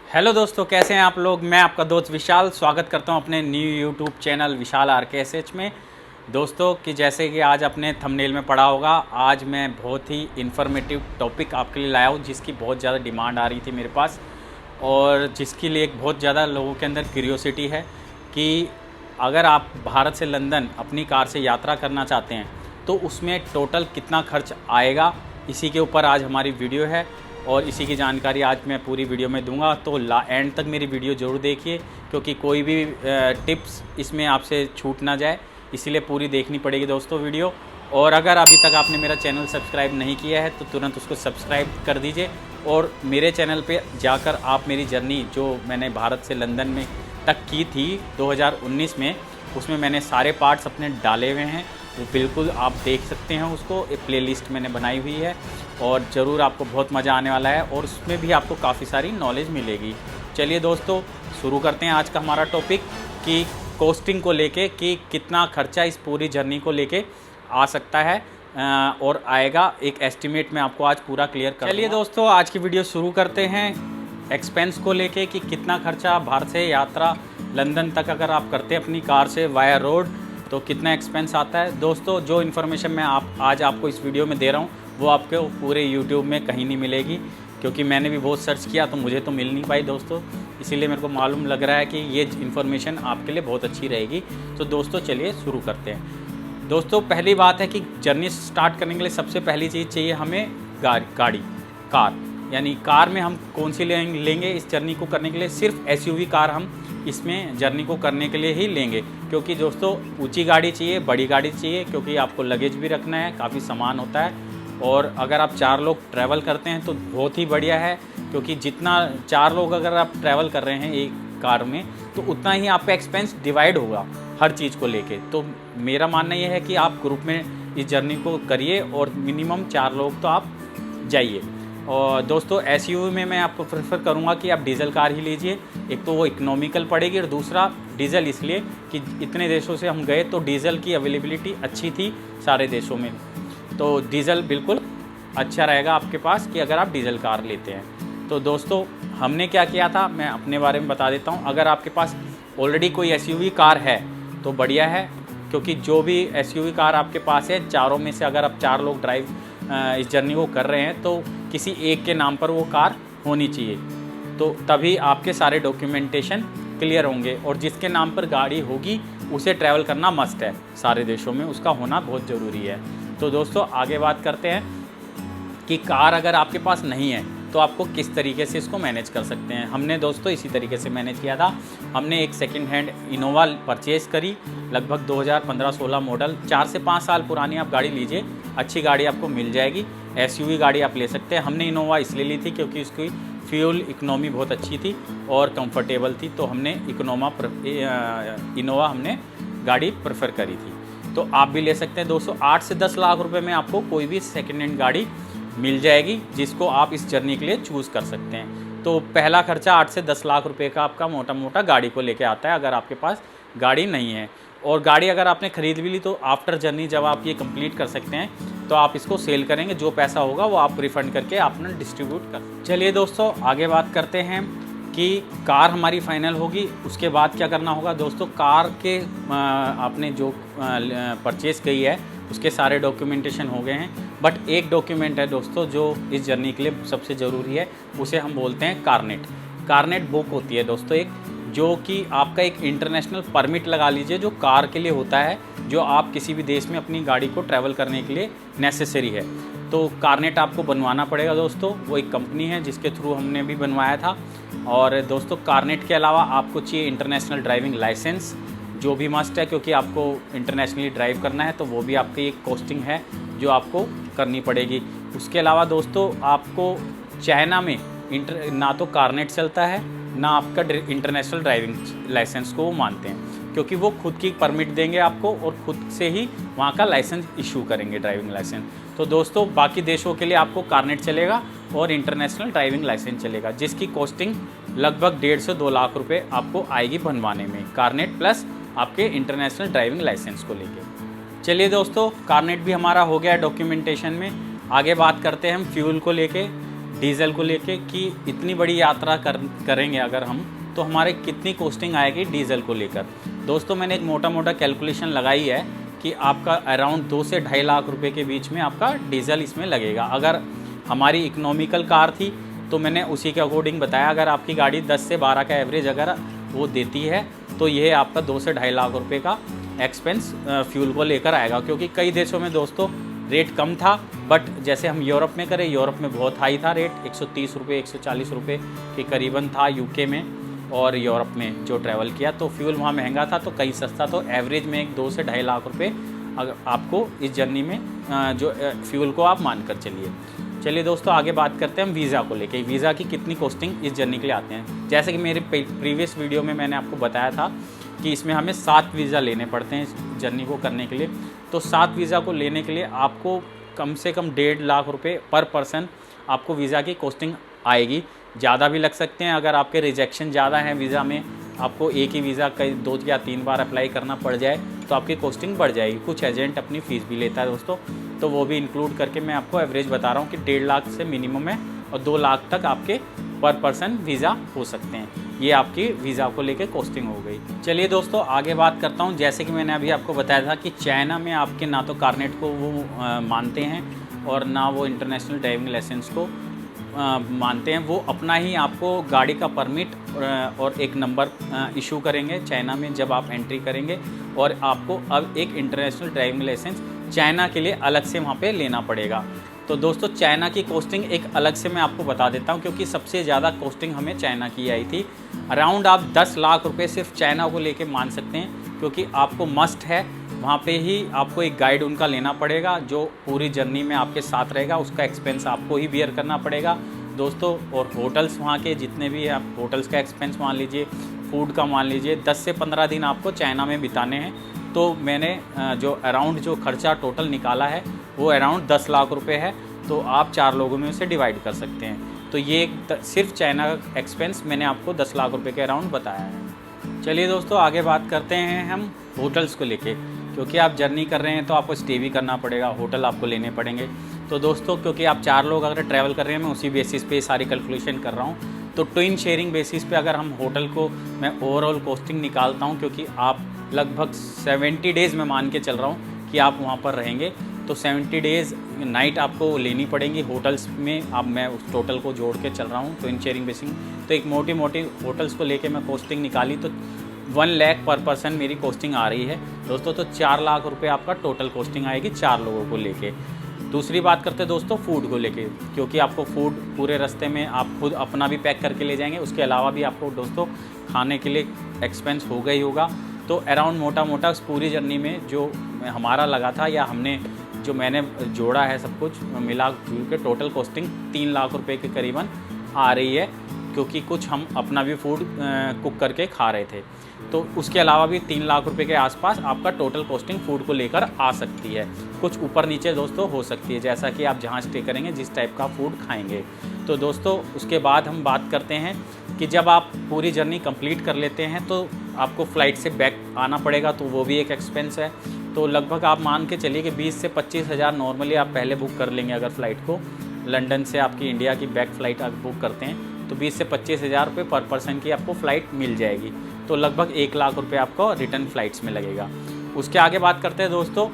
Hello दोस्तों, कैसे हैं आप लोग। मैं आपका दोस्त विशाल स्वागत करता हूं अपने न्यू यूट्यूब चैनल विशाल RKSH में। दोस्तों कि जैसे कि आज अपने थंबनेल में पढ़ा होगा, आज मैं बहुत ही इन्फॉर्मेटिव टॉपिक आपके लिए लाया हूं जिसकी बहुत ज़्यादा डिमांड आ रही थी मेरे पास और जिसके लिए एक बहुत ज़्यादा लोगों के अंदर क्यूरियोसिटी है कि अगर आप भारत से लंदन अपनी कार से यात्रा करना चाहते हैं तो उसमें टोटल कितना खर्च आएगा। इसी के ऊपर आज हमारी वीडियो है और इसी की जानकारी आज मैं पूरी वीडियो में दूंगा। तो एंड तक मेरी वीडियो ज़रूर देखिए क्योंकि कोई भी टिप्स इसमें आपसे छूट ना जाए, इसीलिए पूरी देखनी पड़ेगी दोस्तों वीडियो। और अगर अभी तक आपने मेरा चैनल सब्सक्राइब नहीं किया है तो तुरंत उसको सब्सक्राइब कर दीजिए और मेरे चैनल पे जाकर आप मेरी जर्नी जो मैंने भारत से लंदन में तक की थी 2019 में, उसमें मैंने सारे पार्ट्स अपने डाले हुए हैं, वो बिल्कुल आप देख सकते हैं। उसको एक प्लेलिस्ट मैंने बनाई हुई है और ज़रूर आपको बहुत मज़ा आने वाला है और उसमें भी आपको काफ़ी सारी नॉलेज मिलेगी। चलिए दोस्तों शुरू करते हैं आज का हमारा टॉपिक कि कॉस्टिंग को लेके कि कितना खर्चा इस पूरी जर्नी को लेके आ सकता है और आएगा। एक एस्टिमेट मैं आपको आज पूरा क्लियर कर। चलिए दोस्तों आज की वीडियो शुरू करते हैं एक्सपेंस को लेके कि कितना खर्चा भारत से यात्रा लंदन तक अगर आप करते हैं अपनी कार से वाया रोड तो कितना एक्सपेंस आता है। दोस्तों जो इन्फॉर्मेशन मैं आज आपको इस वीडियो में दे रहा हूँ वो आपको पूरे यूट्यूब में कहीं नहीं मिलेगी क्योंकि मैंने भी बहुत सर्च किया तो मुझे तो मिल नहीं पाई दोस्तों, इसीलिए मेरे को मालूम लग रहा है कि ये इन्फॉर्मेशन आपके लिए बहुत अच्छी रहेगी। तो दोस्तों चलिए शुरू करते हैं। दोस्तों पहली बात है कि जर्नी स्टार्ट करने के लिए सबसे पहली चीज़ चाहिए हमें कार, यानी कार में हम कौन सी लेंगे इस जर्नी को करने के लिए। सिर्फ SUV कार हम इसमें जर्नी को करने के लिए ही लेंगे क्योंकि दोस्तों ऊंची गाड़ी चाहिए, बड़ी गाड़ी चाहिए क्योंकि आपको लगेज भी रखना है, काफ़ी सामान होता है। और अगर आप 4 लोग ट्रैवल करते हैं तो बहुत ही बढ़िया है क्योंकि जितना 4 लोग अगर आप ट्रैवल कर रहे हैं एक कार में तो उतना ही आपका एक्सपेंस डिवाइड होगा हर चीज़ को लेके। तो मेरा मानना ये है कि आप ग्रुप में इस जर्नी को करिए और मिनिमम 4 लोग तो आप जाइए। और दोस्तों SUV में मैं आपको प्रेफर करूंगा कि आप डीजल कार ही लीजिए। एक तो वो इकोनॉमिकल पड़ेगी और दूसरा डीजल इसलिए कि इतने देशों से हम गए तो डीजल की अवेलेबिलिटी अच्छी थी सारे देशों में, तो डीजल बिल्कुल अच्छा रहेगा आपके पास कि अगर आप डीजल कार लेते हैं। तो दोस्तों हमने क्या किया था मैं अपने बारे में बता देता हूँ। अगर आपके पास ऑलरेडी कोई SUV कार है तो बढ़िया है क्योंकि जो भी SUV कार आपके पास है चारों में से अगर आप 4 लोग ड्राइव इस जर्नी को कर रहे हैं तो किसी एक के नाम पर वो कार होनी चाहिए, तो तभी आपके सारे डॉक्यूमेंटेशन क्लियर होंगे। और जिसके नाम पर गाड़ी होगी उसे ट्रैवल करना मस्ट है, सारे देशों में उसका होना बहुत ज़रूरी है। तो दोस्तों आगे बात करते हैं कि कार अगर आपके पास नहीं है तो आपको किस तरीके से इसको मैनेज कर सकते हैं। हमने दोस्तों इसी तरीके से मैनेज किया था। हमने एक सेकंड हैंड इनोवा परचेज़ करी, लगभग 2015-16 मॉडल, 4 से 5 साल पुरानी आप गाड़ी लीजिए, अच्छी गाड़ी आपको मिल जाएगी। SUV गाड़ी आप ले सकते हैं। हमने इनोवा इसलिए ली थी क्योंकि उसकी फ्यूल इकनॉमी बहुत अच्छी थी और कंफर्टेबल थी, तो हमने इनोवा हमने गाड़ी प्रेफर करी थी। तो आप भी ले सकते हैं दोस्तों। 8 से 10 लाख रुपए में आपको कोई भी सेकेंड हैंड गाड़ी मिल जाएगी जिसको आप इस जर्नी के लिए चूज़ कर सकते हैं। तो पहला खर्चा 8 से 10 लाख रुपए का आपका मोटा मोटा गाड़ी को लेके आता है अगर आपके पास गाड़ी नहीं है। और गाड़ी अगर आपने ख़रीद भी ली तो आफ्टर जर्नी जब आप ये कंप्लीट कर सकते हैं तो आप इसको सेल करेंगे, जो पैसा होगा वो आप रिफ़ंड करके आपने डिस्ट्रीब्यूट कर। चलिए दोस्तों आगे बात करते हैं कि कार हमारी फाइनल होगी उसके बाद क्या करना होगा। दोस्तों कार के आपने जो परचेज़ की है उसके सारे डॉक्यूमेंटेशन हो गए हैं, बट एक डॉक्यूमेंट है दोस्तों जो इस जर्नी के लिए सबसे ज़रूरी है, उसे हम बोलते हैं कारनेट बुक होती है दोस्तों एक, जो कि आपका एक इंटरनेशनल परमिट लगा लीजिए जो कार के लिए होता है, जो आप किसी भी देश में अपनी गाड़ी को ट्रैवल करने के लिए नेसेसरी है। तो कारनेट आपको बनवाना पड़ेगा दोस्तों। वो एक कंपनी है जिसके थ्रू हमने भी बनवाया था। और दोस्तों कारनेट के अलावा आपको चाहिए इंटरनेशनल ड्राइविंग लाइसेंस, जो भी मस्ट है क्योंकि आपको इंटरनेशनली ड्राइव करना है, तो वो भी आपकी एक कॉस्टिंग है जो आपको करनी पड़ेगी। उसके अलावा दोस्तों आपको चाइना में ना तो कारनेट चलता है ना आपका इंटरनेशनल ड्राइविंग लाइसेंस को वो मानते हैं क्योंकि वो खुद की परमिट देंगे आपको और खुद से ही वहाँ का लाइसेंस इशू करेंगे, ड्राइविंग लाइसेंस। तो दोस्तों बाकी देशों के लिए आपको कारनेट चलेगा और इंटरनेशनल ड्राइविंग लाइसेंस चलेगा, जिसकी कॉस्टिंग लगभग 1.5 से 2 लाख रुपए आपको आएगी बनवाने में, कारनेट प्लस आपके इंटरनेशनल ड्राइविंग लाइसेंस को लेके। चलिए दोस्तों कारनेट भी हमारा हो गया डॉक्यूमेंटेशन में। आगे बात करते हैं हम फ्यूल को लेके। डीजल को लेके कि इतनी बड़ी यात्रा करेंगे अगर हम, तो हमारे कितनी कॉस्टिंग आएगी डीजल को लेकर। दोस्तों मैंने एक मोटा मोटा कैलकुलेशन लगाई है कि आपका अराउंड 2 से 2.5 लाख रुपए के बीच में आपका डीजल इसमें लगेगा। अगर हमारी इकोनॉमिकल कार थी तो मैंने उसी के अकॉर्डिंग बताया। अगर आपकी गाड़ी 10 से 12 का एवरेज अगर वो देती है तो ये आपका 2 से 2.5 लाख रुपए का एक्सपेंस फ्यूल को लेकर आएगा। क्योंकि कई देशों में दोस्तों रेट कम था, बट जैसे हम यूरोप में करें, यूरोप में बहुत हाई था रेट, 130 रुपये 140 रुपये के करीबन था यूके में और यूरोप में जो ट्रैवल किया, तो फ्यूल वहाँ महंगा था तो कहीं सस्ता। तो एवरेज में एक 2 से 2.5 लाख रुपये अगर आपको इस जर्नी में जो फ्यूल को आप मान कर चलिए। चलिए दोस्तों आगे बात करते हैं हम वीज़ा को लेके। वीज़ा की कितनी कॉस्टिंग इस जर्नी के लिए आते हैं। जैसे कि मेरे प्रीवियस वीडियो में मैंने आपको बताया था कि इसमें हमें 7 वीज़ा लेने पड़ते हैं इस जर्नी को करने के लिए। तो 7 वीज़ा को लेने के लिए आपको कम से कम 1.5 लाख रुपये पर पर्सन आपको वीज़ा की कॉस्टिंग आएगी। ज़्यादा भी लग सकते हैं अगर आपके रिजेक्शन ज़्यादा हैं वीज़ा में, आपको एक ही वीज़ा कई 2 या 3 बार अप्लाई करना पड़ जाए तो आपकी कॉस्टिंग बढ़ जाएगी। कुछ एजेंट अपनी फ़ीस भी लेता है दोस्तों, तो वो भी इंक्लूड करके मैं आपको एवरेज बता रहा हूँ कि 1.5 लाख से मिनिमम है और 2 लाख तक आपके पर पर्सन वीज़ा हो सकते हैं। ये आपकी वीज़ा को लेके कॉस्टिंग हो गई। चलिए दोस्तों आगे बात करता हूँ। जैसे कि मैंने अभी आपको बताया था कि चाइना में आपके ना तो कारनेट को वो मानते हैं और ना वो इंटरनेशनल ड्राइविंग लाइसेंस को मानते हैं। वो अपना ही आपको गाड़ी का परमिट और एक नंबर इशू करेंगे चाइना में जब आप एंट्री करेंगे, और आपको अब एक इंटरनेशनल ड्राइविंग लाइसेंस चाइना के लिए अलग से वहाँ पे लेना पड़ेगा। तो दोस्तों चाइना की कॉस्टिंग एक अलग से मैं आपको बता देता हूँ, क्योंकि सबसे ज़्यादा कॉस्टिंग हमें चाइना की आई थी। अराउंड आप 10 लाख रुपए सिर्फ चाइना को लेके मान सकते हैं, क्योंकि आपको मस्ट है वहाँ पे ही आपको एक गाइड उनका लेना पड़ेगा जो पूरी जर्नी में आपके साथ रहेगा। उसका एक्सपेंस आपको ही बियर करना पड़ेगा दोस्तों। और होटल्स वहाँ के जितने भी आप होटल्स का एक्सपेंस मान लीजिए, फूड का मान लीजिए, 10 से 15 दिन आपको चाइना में बिताने हैं। तो मैंने जो अराउंड जो खर्चा टोटल निकाला है वो अराउंड 10 लाख रुपए है। तो आप 4 लोगों में उसे डिवाइड कर सकते हैं। तो ये सिर्फ चाइना का एक्सपेंस मैंने आपको 10 लाख रुपए के अराउंड बताया है। चलिए दोस्तों आगे बात करते हैं हम होटल्स को लेके। क्योंकि आप जर्नी कर रहे हैं तो आपको स्टे भी करना पड़ेगा, होटल आपको लेने पड़ेंगे। तो दोस्तों क्योंकि आप 4 लोग अगर ट्रैवल कर रहे हैं, मैं उसी बेसिस पे सारी कैलकुलेशन कर रहा हूँ। तो ट्विन शेयरिंग बेसिस पे अगर हम होटल को मैं ओवरऑल कॉस्टिंग निकालता हूँ, क्योंकि आप लगभग 70 डेज़ में मान के चल रहा हूँ कि आप वहाँ पर रहेंगे, तो 70 डेज़ नाइट आपको लेनी पड़ेंगी होटल्स में। अब मैं उस टोटल को जोड़ के चल रहा हूँ ट्विन शेयरिंग बेसिस। तो एक मोटी मोटी होटल्स को लेके मैं कॉस्टिंग निकाली तो 1 लाख पर पर्सन मेरी कॉस्टिंग आ रही है दोस्तों। तो 4 लाख रुपए आपका टोटल कॉस्टिंग आएगी 4 लोगों को लेके। दूसरी बात करते हैं दोस्तों फूड को लेके, क्योंकि आपको फूड पूरे रास्ते में आप खुद अपना भी पैक करके ले जाएंगे। उसके अलावा भी आपको दोस्तों खाने के लिए एक्सपेंस होगा ही होगा। तो अराउंड मोटा मोटा पूरी जर्नी में जो हमारा लगा था या हमने जो मैंने जोड़ा है सब कुछ मिला जुल के टोटल कॉस्टिंग 3 लाख रुपए के करीबन आ रही है, क्योंकि कुछ हम अपना भी फूड कुक करके खा रहे थे। तो उसके अलावा भी 3 लाख रुपए के आसपास आपका टोटल कॉस्टिंग फूड को लेकर आ सकती है। कुछ ऊपर नीचे दोस्तों हो सकती है, जैसा कि आप जहाँ स्टे करेंगे जिस टाइप का फूड खाएंगे। तो दोस्तों उसके बाद हम बात करते हैं कि जब आप पूरी जर्नी कंप्लीट कर लेते हैं तो आपको फ़्लाइट से बैक आना पड़ेगा, तो वो भी एक एक्सपेंस है। तो लगभग आप मान के चलिए कि 20 से 25 हज़ार नॉर्मली आप पहले बुक कर लेंगे। अगर फ़्लाइट को लंदन से आपकी इंडिया की बैक फ़्लाइट आप बुक करते हैं तो 20 से 25 हज़ार रुपये पर पर्सन की आपको फ़्लाइट मिल जाएगी। तो लगभग 1 लाख रुपये आपको रिटर्न फ़्लाइट्स में लगेगा। उसके आगे बात करते हैं दोस्तों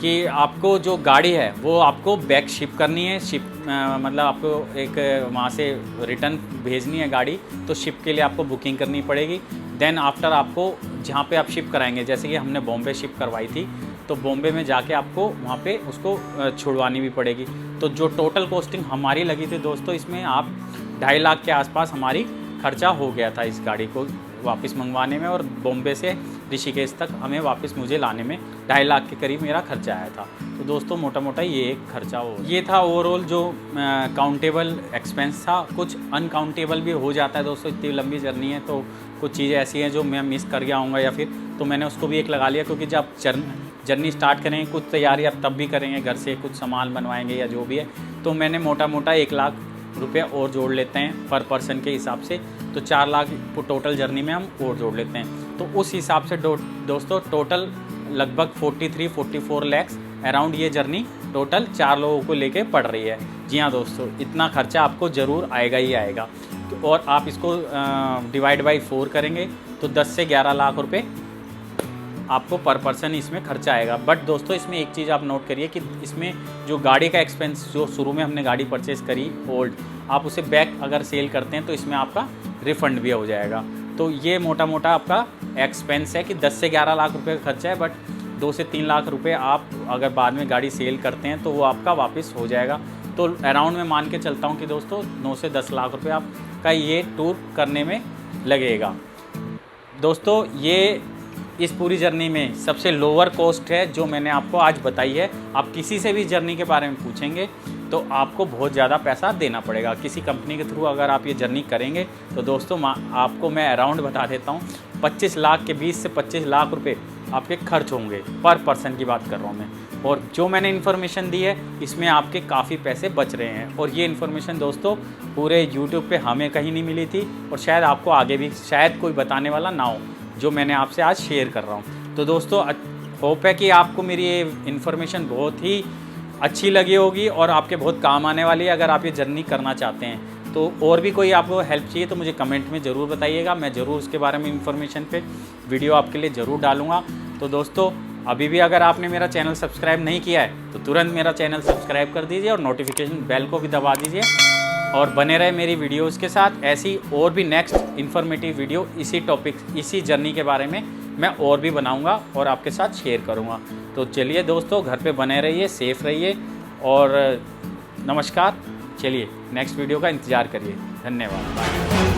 कि आपको जो गाड़ी है वो आपको बैक शिप करनी है। मतलब आपको एक वहाँ से रिटर्न भेजनी है गाड़ी, तो शिप के लिए आपको बुकिंग करनी पड़ेगी। देन आफ्टर आपको जहाँ पे आप शिप कराएंगे, जैसे कि हमने बॉम्बे शिप करवाई थी, तो बॉम्बे में जाके आपको वहाँ पे उसको छुड़वानी भी पड़ेगी। तो जो टोटल कॉस्टिंग हमारी लगी थी दोस्तों, इसमें आप 2.5 लाख के आसपास हमारी खर्चा हो गया था इस गाड़ी को वापस मंगवाने में, और बॉम्बे से ऋषिकेश तक हमें वापस मुझे लाने में 2.5 लाख के करीब मेरा खर्चा आया था। तो दोस्तों मोटा मोटा ये एक खर्चा हो, ये था ओवरऑल जो काउंटेबल एक्सपेंस था। कुछ अनकाउंटेबल भी हो जाता है दोस्तों, इतनी लंबी जर्नी है तो कुछ चीज़ें ऐसी हैं जो मैं मिस कर गया हूँगा या फिर, तो मैंने उसको भी एक लगा लिया। क्योंकि जब जर्नी स्टार्ट करेंगे कुछ तैयारी आप तब भी करेंगे, घर से कुछ सामान बनवाएंगे या जो भी है, तो मैंने मोटा मोटा 1 लाख रुपये और जोड़ लेते हैं पर पर्सन के हिसाब से। तो 4 लाख टोटल जर्नी में हम और जोड़ लेते हैं। तो उस हिसाब से दोस्तों टोटल लगभग 43-44 लैक्स अराउंड ये जर्नी टोटल 4 लोगों को लेके पड़ रही है। जी हाँ दोस्तों, इतना खर्चा आपको ज़रूर आएगा ही आएगा। तो और आप इसको डिवाइड बाई 4 करेंगे तो 10 से 11 लाख रुपए आपको पर पर्सन इसमें खर्चा आएगा। बट दोस्तों इसमें एक चीज़ आप नोट करिए कि इसमें जो गाड़ी का एक्सपेंस, जो शुरू में हमने गाड़ी परचेज़ करी ओल्ड, आप उसे बैक अगर सेल करते हैं तो इसमें आपका रिफ़ंड भी हो जाएगा। तो ये मोटा मोटा आपका एक्सपेंस है कि 10 से 11 लाख रुपए का खर्चा है। बट 2 से 3 लाख रुपए आप अगर बाद में गाड़ी सेल करते हैं तो वो आपका वापस हो जाएगा। तो अराउंड में मान के चलता हूँ कि दोस्तों 9 से 10 लाख रुपए आपका ये टूर करने में लगेगा। दोस्तों ये इस पूरी जर्नी में सबसे लोअर कॉस्ट है जो मैंने आपको आज बताई है। आप किसी से भी जर्नी के बारे में पूछेंगे तो आपको बहुत ज़्यादा पैसा देना पड़ेगा। किसी कंपनी के थ्रू अगर आप ये जर्नी करेंगे तो दोस्तों आपको मैं अराउंड बता देता हूँ 25 लाख के 20 से 25 लाख रुपए आपके खर्च होंगे, पर पर्सन की बात कर रहा हूँ मैं। और जो मैंने इन्फॉर्मेशन दी है इसमें आपके काफ़ी पैसे बच रहे हैं। और ये इन्फॉर्मेशन दोस्तों पूरे यूट्यूब पे हमें कहीं नहीं मिली थी और शायद आपको आगे भी शायद कोई बताने वाला ना हो, जो मैंने आपसे आज शेयर कर रहा हूँ। तो दोस्तों होप है कि आपको मेरी ये इन्फॉर्मेशन बहुत ही अच्छी लगी होगी और आपके बहुत काम आने वाली है अगर आप ये जर्नी करना चाहते हैं। तो और भी कोई आपको हेल्प चाहिए तो मुझे कमेंट में ज़रूर बताइएगा, मैं ज़रूर उसके बारे में इन्फॉर्मेशन पे वीडियो आपके लिए ज़रूर डालूँगा। तो दोस्तों अभी भी अगर आपने मेरा चैनल सब्सक्राइब नहीं किया है तो तुरंत मेरा चैनल सब्सक्राइब कर दीजिए और नोटिफिकेशन बेल को भी दबा दीजिए और बने रहे मेरी वीडियोस के साथ। ऐसी और भी नेक्स्ट इन्फॉर्मेटिव वीडियो इसी टॉपिक, इसी जर्नी के बारे में मैं और भी बनाऊंगा और आपके साथ शेयर करूंगा। तो चलिए दोस्तों, घर पे बने रहिए, सेफ़ रहिए और नमस्कार। चलिए नेक्स्ट वीडियो का इंतज़ार करिए। धन्यवाद।